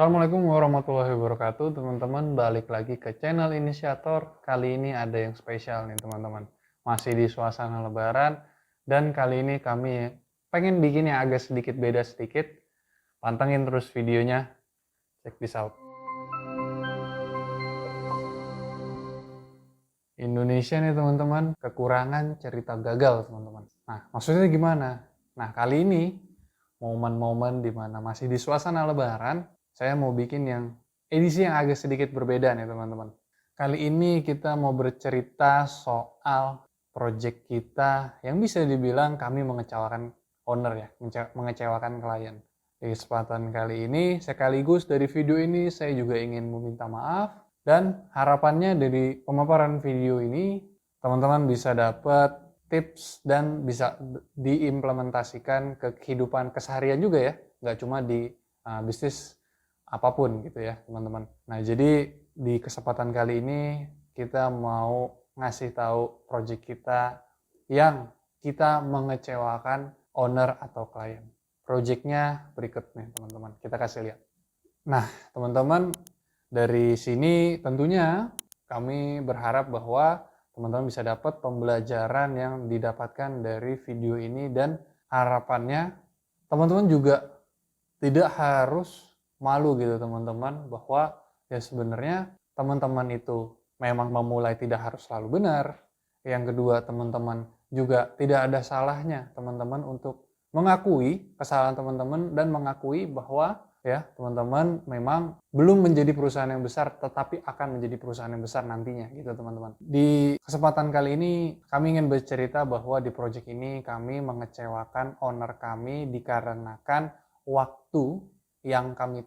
Assalamualaikum warahmatullahi wabarakatuh, teman-teman. Balik lagi ke channel Inisiator. Kali ini ada yang spesial nih, teman-teman. Masih di suasana Lebaran, dan kali ini kami pengen bikin yang agak sedikit beda sedikit. Pantengin terus videonya. Check this out. Indonesia nih, teman-teman, kekurangan cerita gagal, teman-teman. Nah, maksudnya gimana? Nah, kali ini momen-momen dimana masih di suasana Lebaran, saya mau bikin yang edisi yang agak sedikit berbeda nih, teman-teman. Kali ini kita mau bercerita soal project kita yang bisa dibilang kami mengecewakan owner ya, mengecewakan klien. Di kesempatan kali ini, sekaligus dari video ini saya juga ingin meminta maaf, dan harapannya dari pemaparan video ini teman-teman bisa dapat tips dan bisa diimplementasikan ke kehidupan keseharian juga ya, nggak cuma di bisnis apapun gitu ya, teman-teman. Nah, jadi di kesempatan kali ini kita mau ngasih tahu project kita yang kita mengecewakan owner atau klien. Projectnya berikut nih, teman-teman. Kita kasih lihat. Nah, teman-teman, dari sini tentunya kami berharap bahwa teman-teman bisa dapat pembelajaran yang didapatkan dari video ini, dan harapannya teman-teman juga tidak harus malu gitu, teman-teman, bahwa ya sebenarnya teman-teman itu memang memulai tidak harus selalu benar. Yang kedua, teman-teman juga tidak ada salahnya teman-teman untuk mengakui kesalahan teman-teman dan mengakui bahwa ya teman-teman memang belum menjadi perusahaan yang besar, tetapi akan menjadi perusahaan yang besar nantinya gitu, teman-teman. Di kesempatan kali ini kami ingin bercerita bahwa di project ini kami mengecewakan owner kami dikarenakan waktu yang kami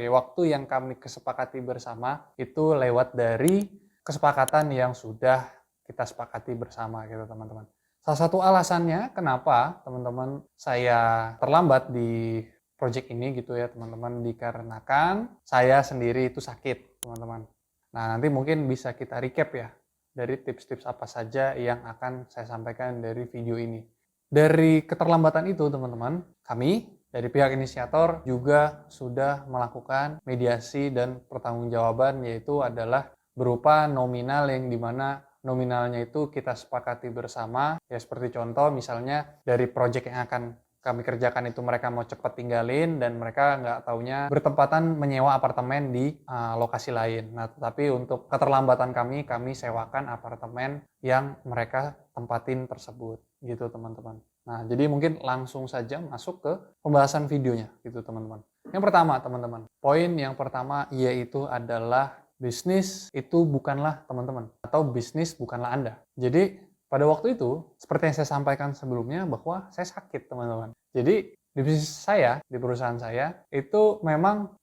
waktu yang kami kesepakati bersama itu lewat dari kesepakatan yang sudah kita sepakati bersama gitu, teman-teman. Salah satu alasannya kenapa teman-teman saya terlambat di project ini gitu ya, teman-teman, dikarenakan saya sendiri itu sakit, teman-teman. Nah, nanti mungkin bisa kita recap ya dari tips-tips apa saja yang akan saya sampaikan dari video ini. Dari keterlambatan itu, teman-teman, kami dari pihak inisiator juga sudah melakukan mediasi dan pertanggungjawaban, yaitu adalah berupa nominal yang dimana nominalnya itu kita sepakati bersama. Ya seperti contoh misalnya dari project yang akan kami kerjakan itu mereka mau cepat tinggalin dan mereka nggak taunya bertempatan menyewa apartemen di lokasi lain. Nah, tetapi untuk keterlambatan kami sewakan apartemen yang mereka tempatin tersebut gitu, teman-teman. Nah, jadi mungkin langsung saja masuk ke pembahasan videonya gitu, teman-teman. Yang pertama, teman-teman, poin yang pertama yaitu adalah bisnis itu bukanlah teman-teman, atau bisnis bukanlah Anda. Jadi pada waktu itu, seperti yang saya sampaikan sebelumnya, bahwa saya sakit, teman-teman. Jadi di bisnis saya, di perusahaan saya, itu memang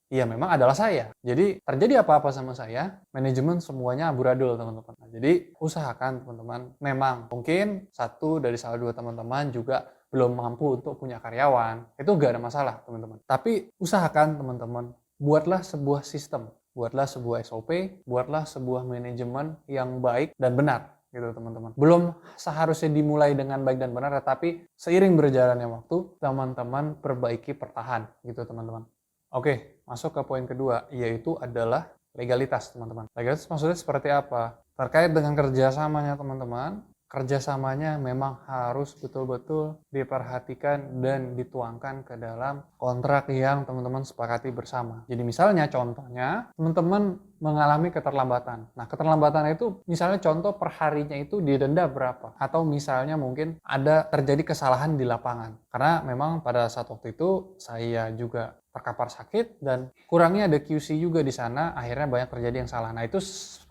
adalah saya. Jadi terjadi apa-apa sama saya, manajemen semuanya amburadul, teman-teman. Nah, jadi usahakan, teman-teman, memang mungkin satu dari salah dua teman-teman juga belum mampu untuk punya karyawan. Itu nggak ada masalah, teman-teman. Tapi usahakan, teman-teman, buatlah sebuah sistem, buatlah sebuah SOP, buatlah sebuah manajemen yang baik dan benar gitu, teman-teman. Belum seharusnya dimulai dengan baik dan benar, tetapi seiring berjalannya waktu, teman-teman perbaiki pertahan gitu, teman-teman. Oke, masuk ke poin kedua, yaitu adalah legalitas, teman-teman. Legalitas maksudnya seperti apa? Terkait dengan kerjasamanya, teman-teman, kerjasamanya memang harus betul-betul diperhatikan dan dituangkan ke dalam kontrak yang teman-teman sepakati bersama. Jadi misalnya contohnya, teman-teman mengalami keterlambatan. Nah, keterlambatan itu misalnya contoh perharinya itu didenda berapa. Atau misalnya mungkin ada terjadi kesalahan di lapangan. Karena memang pada saat waktu itu saya juga terkapar sakit dan kurangnya ada QC juga di sana, akhirnya banyak terjadi yang salah. Nah, itu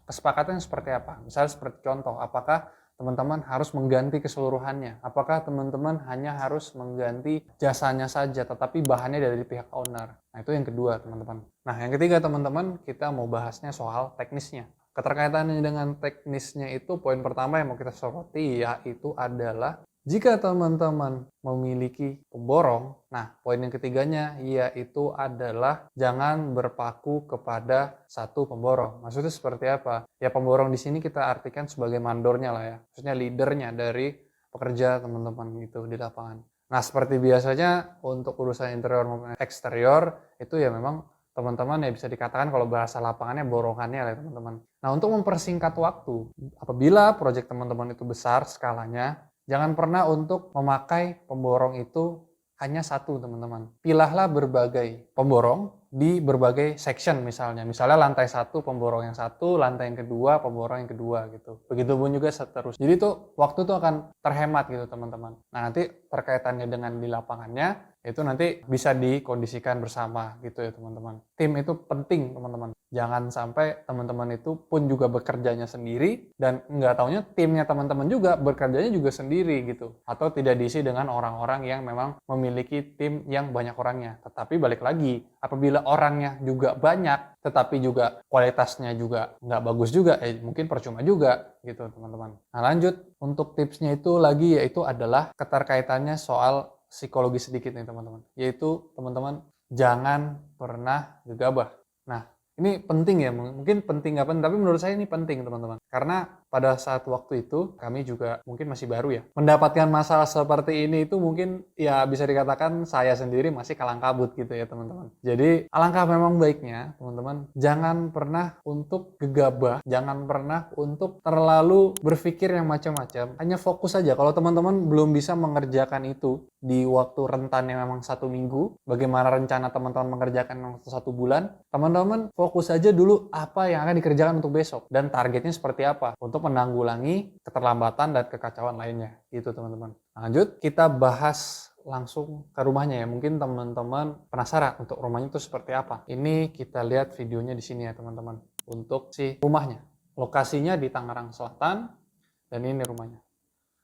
kesepakatan seperti apa? Misalnya seperti contoh, apakah teman-teman harus mengganti keseluruhannya? Apakah teman-teman hanya harus mengganti jasanya saja, tetapi bahannya dari pihak owner? Nah, itu yang kedua, teman-teman. Nah, yang ketiga, teman-teman, kita mau bahasnya soal teknisnya. Keterkaitannya dengan teknisnya itu, poin pertama yang mau kita soroti yaitu adalah jika teman-teman memiliki pemborong, nah poin yang ketiganya yaitu adalah jangan berpaku kepada satu pemborong. Maksudnya seperti apa? Ya pemborong di sini kita artikan sebagai mandornya lah ya. Maksudnya leadernya dari pekerja teman-teman itu di lapangan. Nah seperti biasanya untuk urusan interior maupun eksterior itu ya memang teman-teman ya bisa dikatakan kalau bahasa lapangannya borongannya lah ya teman-teman. Nah, untuk mempersingkat waktu, apabila proyek teman-teman itu besar skalanya, jangan pernah untuk memakai pemborong itu hanya satu teman-teman. Pilahlah berbagai pemborong di berbagai section misalnya. Misalnya lantai satu pemborong yang satu, lantai yang kedua pemborong yang kedua gitu. Begitupun juga seterusnya. Jadi tuh waktu tuh akan terhemat gitu teman-teman. Nah, nanti terkaitannya dengan di lapangannya itu nanti bisa dikondisikan bersama gitu ya teman-teman. Tim itu penting teman-teman. Jangan sampai teman-teman itu pun juga bekerjanya sendiri dan nggak taunya timnya teman-teman juga bekerjanya juga sendiri gitu. Atau tidak diisi dengan orang-orang yang memang memiliki tim yang banyak orangnya. Tetapi balik lagi, apabila orangnya juga banyak tetapi juga kualitasnya juga nggak bagus juga, mungkin percuma juga gitu teman-teman. Nah, lanjut untuk tipsnya itu lagi yaitu adalah keterkaitannya soal psikologi sedikit nih teman-teman. Yaitu teman-teman jangan pernah gegabah. Nah, ini penting ya, mungkin penting nggak penting, tapi menurut saya ini penting teman-teman. Karena pada saat waktu itu kami juga mungkin masih baru ya. Mendapatkan masalah seperti ini itu mungkin ya bisa dikatakan saya sendiri masih kalang kabut gitu ya teman-teman. Jadi alangkah memang baiknya teman-teman jangan pernah untuk gegabah, jangan pernah untuk terlalu berpikir yang macam-macam. Hanya fokus saja. Kalau teman-teman belum bisa mengerjakan itu di waktu rentan yang memang 1 minggu, bagaimana rencana teman-teman mengerjakan waktu 1 bulan, teman-teman fokus aja dulu apa yang akan dikerjakan untuk besok dan targetnya seperti apa untuk menanggulangi keterlambatan dan kekacauan lainnya gitu teman-teman. Lanjut kita bahas langsung ke rumahnya ya. Mungkin teman-teman penasaran untuk rumahnya itu seperti apa. Ini kita lihat videonya di sini ya teman-teman. Untuk si rumahnya. Lokasinya di Tangerang Selatan dan ini rumahnya.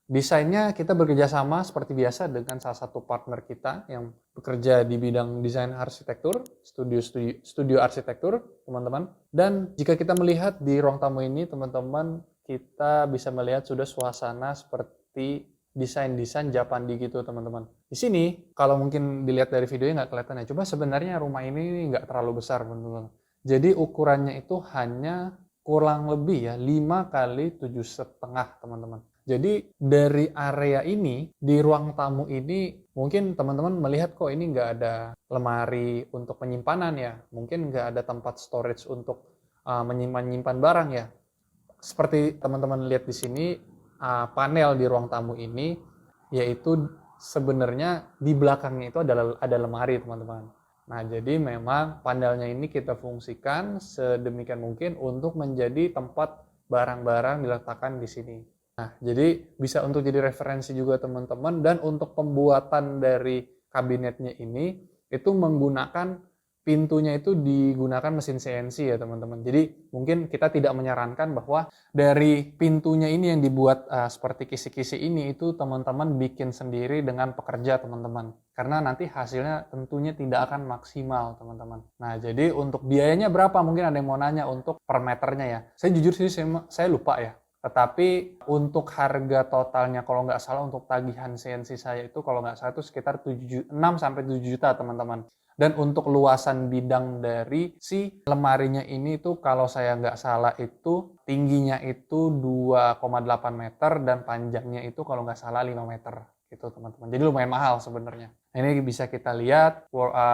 Desainnya kita bekerja sama seperti biasa dengan salah satu partner kita yang bekerja di bidang desain arsitektur, studio arsitektur, teman-teman. Dan jika kita melihat di ruang tamu ini, teman-teman, kita bisa melihat sudah suasana seperti desain-desain Japandi gitu, teman-teman. Di sini, kalau mungkin dilihat dari videonya nggak kelihatan ya, coba sebenarnya rumah ini nggak terlalu besar, teman-teman. Jadi ukurannya itu hanya kurang lebih ya 5 kali 7,5 teman-teman. Jadi dari area ini, di ruang tamu ini, mungkin teman-teman melihat kok ini nggak ada lemari untuk penyimpanan ya. Mungkin nggak ada tempat storage untuk menyimpan barang ya. Seperti teman-teman lihat di sini, panel di ruang tamu ini, yaitu sebenarnya di belakangnya itu ada lemari teman-teman. Nah, jadi memang panelnya ini kita fungsikan sedemikian mungkin untuk menjadi tempat barang-barang diletakkan di sini. Nah, jadi bisa untuk jadi referensi juga teman-teman dan untuk pembuatan dari kabinetnya ini itu menggunakan pintunya itu digunakan mesin CNC ya teman-teman. Jadi mungkin kita tidak menyarankan bahwa dari pintunya ini yang dibuat seperti kisi-kisi ini itu teman-teman bikin sendiri dengan pekerja teman-teman. Karena nanti hasilnya tentunya tidak akan maksimal teman-teman. Nah, jadi untuk biayanya berapa? Mungkin ada yang mau nanya untuk per meternya ya. Saya jujur sih saya lupa ya. Tetapi untuk harga totalnya kalau nggak salah untuk tagihan CNC saya itu kalau nggak salah itu sekitar 6 sampai 7 juta teman-teman. Dan untuk luasan bidang dari si lemarinya ini tuh kalau saya nggak salah itu tingginya itu 2,8 meter dan panjangnya itu kalau nggak salah 5 meter gitu teman-teman. Jadi lumayan mahal sebenarnya. Ini bisa kita lihat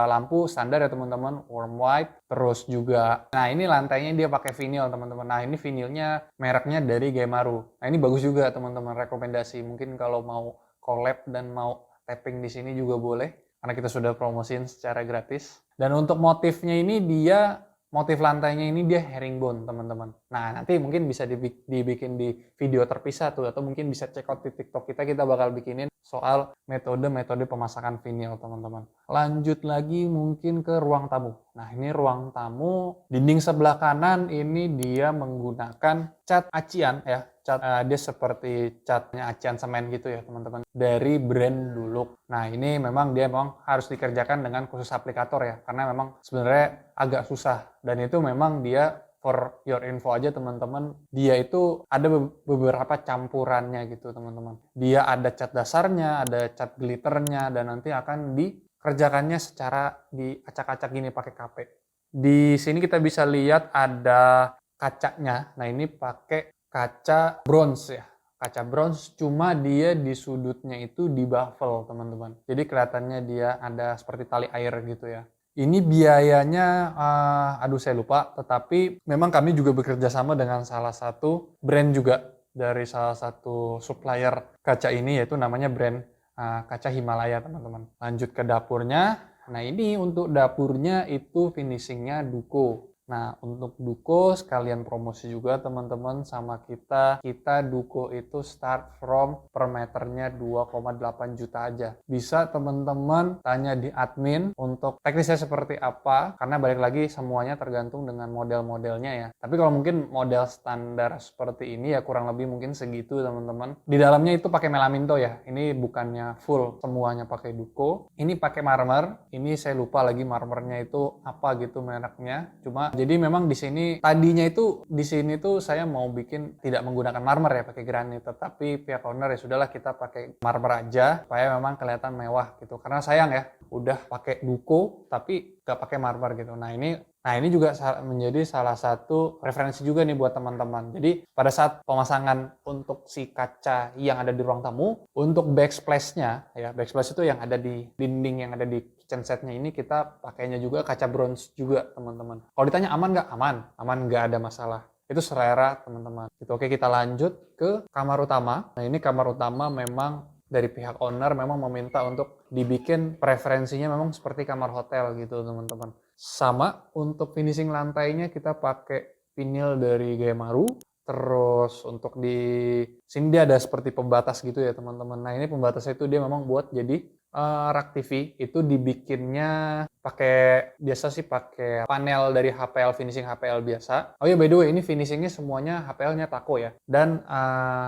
lampu standar ya teman-teman, warm white. Terus juga, nah ini lantainya dia pakai vinyl teman-teman. Nah ini vinylnya mereknya dari Gemaru. Nah ini bagus juga teman-teman, rekomendasi. Mungkin kalau mau collab dan mau tapping di sini juga boleh. Karena kita sudah promosiin secara gratis. Dan untuk motifnya ini motif lantainya ini dia herringbone teman-teman. Nah nanti mungkin bisa dibikin di video terpisah tuh. Atau mungkin bisa check out di TikTok kita bakal bikinin soal metode pemasakan vinyl teman-teman. Lanjut lagi mungkin ke ruang tamu. Nah ini ruang tamu, dinding sebelah kanan ini dia menggunakan cat acian ya. Dia seperti catnya acian semen gitu ya teman-teman. Dari brand Dulux. Nah ini dia memang harus dikerjakan dengan khusus aplikator ya. Karena memang sebenarnya agak susah. Dan itu memang dia for your info aja teman-teman, dia itu ada beberapa campurannya gitu teman-teman. Dia ada cat dasarnya, ada cat glitternya, dan nanti akan dikerjakannya secara diacak-acak gini pakai KP. Di sini kita bisa lihat ada kacanya. Nah ini pakai kaca bronze ya. Kaca bronze, cuma dia di sudutnya itu di baffle teman-teman. Jadi kelihatannya dia ada seperti tali air gitu ya. Ini biayanya, aduh saya lupa, tetapi memang kami juga bekerja sama dengan salah satu brand juga dari salah satu supplier kaca ini, yaitu namanya brand kaca Himalaya, teman-teman. Lanjut ke dapurnya. Nah, ini untuk dapurnya itu finishingnya Duko. Nah, untuk Duko sekalian promosi juga teman-teman sama kita. Kita Duko itu start from per meternya 2,8 juta aja. Bisa teman-teman tanya di admin untuk teknisnya seperti apa, karena balik lagi semuanya tergantung dengan model-modelnya ya. Tapi kalau mungkin model standar seperti ini ya kurang lebih mungkin segitu teman-teman. Di dalamnya itu pakai melaminto ya. Ini bukannya full semuanya pakai Duko. Ini pakai marmer. Ini saya lupa lagi marmernya itu apa gitu mereknya. Cuma jadi memang di sini tadinya itu di sini tuh saya mau bikin tidak menggunakan marmer ya, pakai granit, tetapi pihak owner ya sudahlah kita pakai marmer aja supaya memang kelihatan mewah gitu. Karena sayang ya udah pakai Duko tapi nggak pakai marmer gitu. Nah ini juga menjadi salah satu referensi juga nih buat teman-teman. Jadi pada saat pemasangan untuk si kaca yang ada di ruang tamu, untuk backsplash-nya ya, backsplash itu yang ada di dinding yang ada di kitchen set-nya ini kita pakainya juga kaca bronze juga teman-teman. Kalau ditanya aman nggak? Aman nggak ada masalah. Itu selera teman-teman. Gitu. Oke, kita lanjut ke kamar utama. Nah ini kamar utama memang dari pihak owner memang meminta untuk dibikin preferensinya memang seperti kamar hotel gitu teman-teman. Sama untuk finishing lantainya kita pakai vinyl dari Gemaru. Terus untuk di sini dia ada seperti pembatas gitu ya teman-teman. Nah ini pembatasnya itu dia memang buat jadi rak TV itu dibikinnya pakai biasa sih pakai panel dari HPL, finishing HPL biasa. Oh ya by the way ini finishingnya semuanya HPL-nya Taco ya. Dan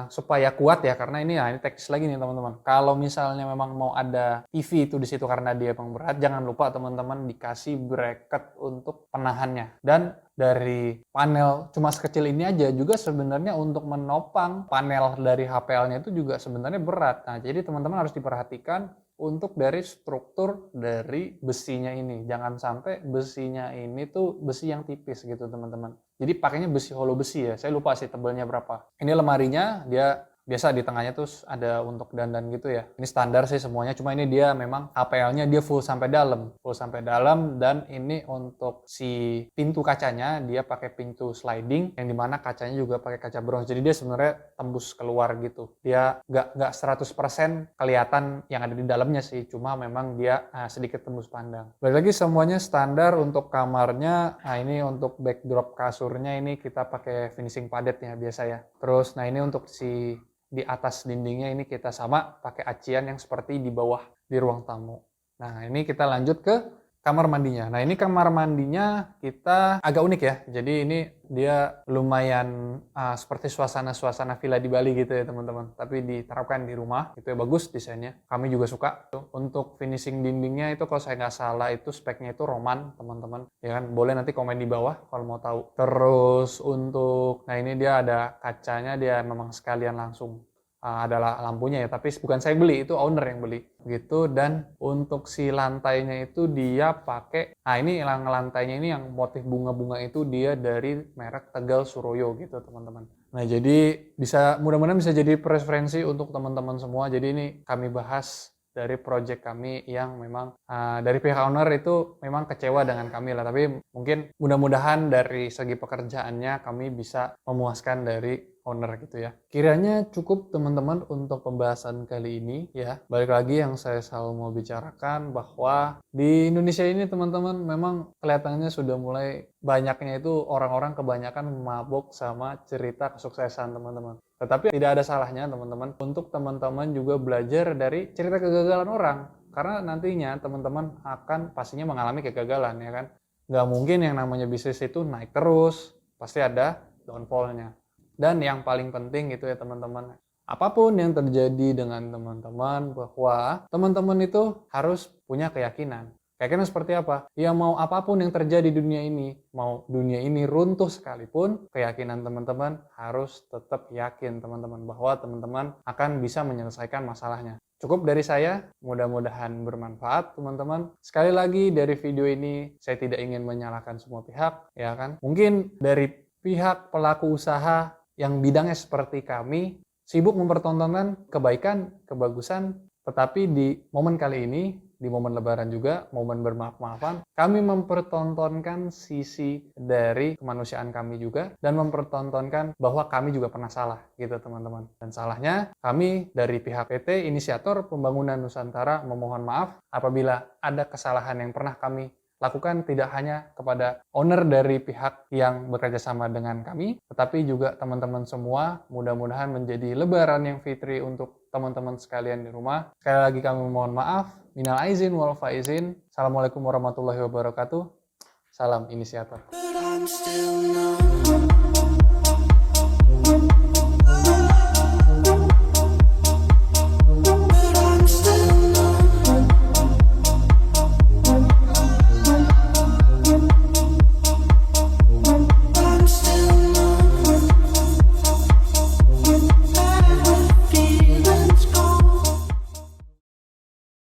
supaya kuat ya karena ini teknis lagi nih teman-teman. Kalau misalnya memang mau ada TV itu di situ karena dia emang berat, jangan lupa teman-teman dikasih bracket untuk penahannya. Dan dari panel cuma sekecil ini aja juga sebenarnya untuk menopang panel dari HPL-nya itu juga sebenarnya berat. Nah, jadi teman-teman harus diperhatikan untuk dari struktur dari besinya ini. Jangan sampai besinya ini tuh besi yang tipis gitu teman-teman. Jadi pakainya besi hollow besi ya. Saya lupa sih tebalnya berapa. Ini lemarinya dia biasa di tengahnya tuh ada untuk dandan gitu ya. Ini standar sih semuanya, cuma ini dia memang HPL-nya dia full sampai dalam. Full sampai dalam dan ini untuk si pintu kacanya dia pakai pintu sliding yang dimana kacanya juga pakai kaca bronze. Jadi dia sebenarnya tembus keluar gitu. Dia nggak 100% kelihatan yang ada di dalamnya sih, cuma memang dia sedikit tembus pandang. Balik lagi semuanya standar untuk kamarnya. Nah ini untuk backdrop kasurnya ini kita pakai finishing padet ya biasa ya. Terus nah ini untuk si di atas dindingnya ini kita sama pakai acian yang seperti di bawah di ruang tamu. Nah ini kita lanjut ke kamar mandinya. Nah ini kamar mandinya kita agak unik ya. Jadi ini dia lumayan seperti suasana-suasana villa di Bali gitu ya teman-teman. Tapi diterapkan di rumah, itu ya bagus desainnya. Kami juga suka. Untuk finishing dindingnya itu kalau saya nggak salah itu speknya itu Roman teman-teman. Ya kan, boleh nanti komen di bawah kalau mau tahu. Terus untuk, nah ini dia ada kacanya, dia memang sekalian langsung adalah lampunya ya, tapi bukan saya beli, itu owner yang beli gitu. Dan untuk si lantainya itu dia pakai, nah ini lantainya ini yang motif bunga-bunga itu dia dari merek Tegal Suroyo gitu teman-teman. Nah jadi bisa mudah-mudahan bisa jadi preferensi untuk teman-teman semua. Jadi ini kami bahas dari project kami yang memang dari pihak owner itu memang kecewa dengan kami lah, tapi mungkin mudah-mudahan dari segi pekerjaannya kami bisa memuaskan dari owner gitu ya. Kiranya cukup teman-teman untuk pembahasan kali ini ya. Balik lagi yang saya selalu mau bicarakan bahwa di Indonesia ini teman-teman memang kelihatannya sudah mulai banyaknya itu orang-orang kebanyakan mabok sama cerita kesuksesan teman-teman. Tetapi tidak ada salahnya teman-teman untuk teman-teman juga belajar dari cerita kegagalan orang. Karena nantinya teman-teman akan pastinya mengalami kegagalan ya kan. Nggak mungkin yang namanya bisnis itu naik terus. Pasti ada downfall-nya. Dan yang paling penting itu ya teman-teman, apapun yang terjadi dengan teman-teman bahwa teman-teman itu harus punya keyakinan. Keyakinan seperti apa? Ya mau apapun yang terjadi di dunia ini, mau dunia ini runtuh sekalipun, keyakinan teman-teman harus tetap yakin teman-teman bahwa teman-teman akan bisa menyelesaikan masalahnya. Cukup dari saya, mudah-mudahan bermanfaat teman-teman. Sekali lagi dari video ini saya tidak ingin menyalahkan semua pihak, ya kan? Mungkin dari pihak pelaku usaha yang bidangnya seperti kami sibuk mempertontonkan kebaikan, kebagusan, tetapi di momen kali ini di momen lebaran juga, momen bermaaf-maafan, kami mempertontonkan sisi dari kemanusiaan kami juga, dan mempertontonkan bahwa kami juga pernah salah, gitu teman-teman. Dan salahnya, kami dari pihak PT, inisiator pembangunan Nusantara, memohon maaf apabila ada kesalahan yang pernah kami lakukan, tidak hanya kepada owner dari pihak yang bekerja sama dengan kami, tetapi juga teman-teman semua. Mudah-mudahan menjadi lebaran yang fitri untuk teman-teman sekalian di rumah. Sekali lagi kami mohon maaf. Minal aizin wal faizin. Assalamualaikum warahmatullahi wabarakatuh. Salam inisiator.